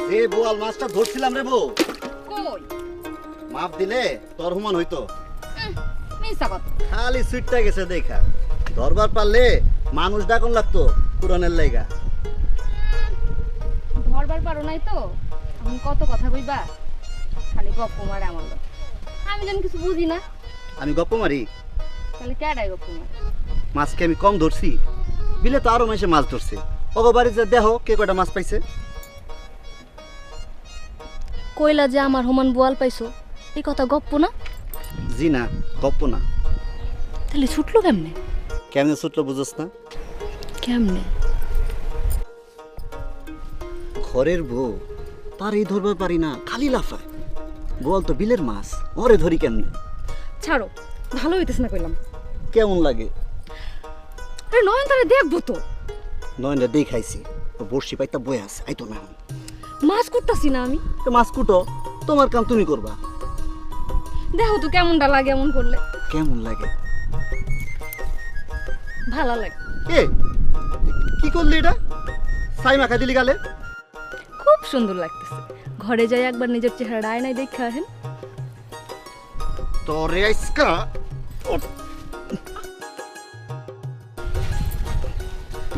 যে বোয়াল মাছটা ধরছিলাম রে বউ, কই মাপ দিলে তোর হুমান হইতো। মিছা কথা। খালি সুইটটা গেছে দেখা, ধরবার পারলে মানুষ ডাকন লাগতো পুরানের লাইগা। ধরবার পারো নাই তো আমি কত কথা কইবা, খালি গপ্প মারে আমার লোক। আমি যেন কিছু বুঝি না। আমি গপ্প মারি? তাহলে কেডাই গপ্প মারে? মাছকে আমি কম ধরছি? বিলে তো আরো মাসে মাছ ধরছে। ওগো বাড়িতে দেহ কে কয়টা মাছ পাইছে। কইলা যে আমার হুমান বোয়াল পাইছো, এই কথা গপ্প না? জি না, গপ্প না। তাহলে ছুটলো কেমনে? কেমনে ছুটলো বুঝোস না? কেমনে? ঘরের বউ, তার এই ধরবার পারি না, খালি লাফায়। বোয়াল তো বিলের মাছ, ওরে ধরি কেমনে? ছাড়ো, ভালো হইতেছ না কইলাম। কেমন লাগে? আরে নয়ন তারে দেখবো তো। নয়নটা দেখাইছি, ও বর্ষি পাইতা বয়ে আছে, আইতো না এখন। মাছ করতাছি না আমি। তো মাছ কুটো, তোমার কাম তুমি করবা। দেখো তো কেমনটা লাগে এমন করলে। কেমন লাগে? ভালো লাগে। এ কি করলি এটা? ছাই মাখা দিলি গালে? খুব সুন্দর লাগতেছে। ঘরে যাই একবার নিজের চেহারা আয়নায় দেখে আসেন। তোরে আইসকা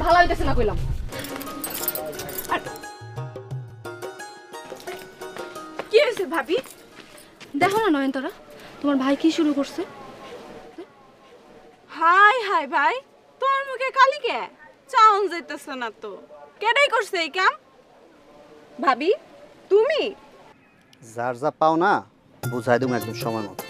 ভালো হইতেছে না কইলাম। কি হয়েছে ভাবি? দেখো না নয়নতারা, তোমার ভাই কি শুরু করছে। হাই হাই ভাই, তোর মুখে কালি কে? চাউন যাইতেছে না তো। কেডাই করছে এই কাম? ভাবি তুমি? যার যা পাও না বুঝাই দেবো একদম সময় মতো।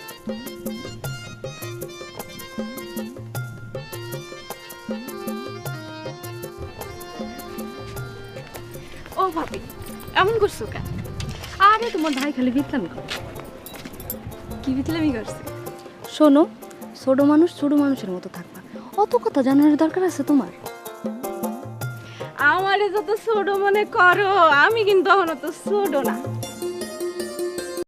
ও ভাবি, এমন করছো কেন? আরে তোমার ভাই খালি বিতলামি করে। কি বিতলামি করছে? শোনো, ছোট মানুষ ছোট মানুষের মতো থাকবা, অত কথা জানার দরকার আছে তোমার? আমারে যত ছোট মনে করো, আমি কিন্তু এখনো তো ছোট না।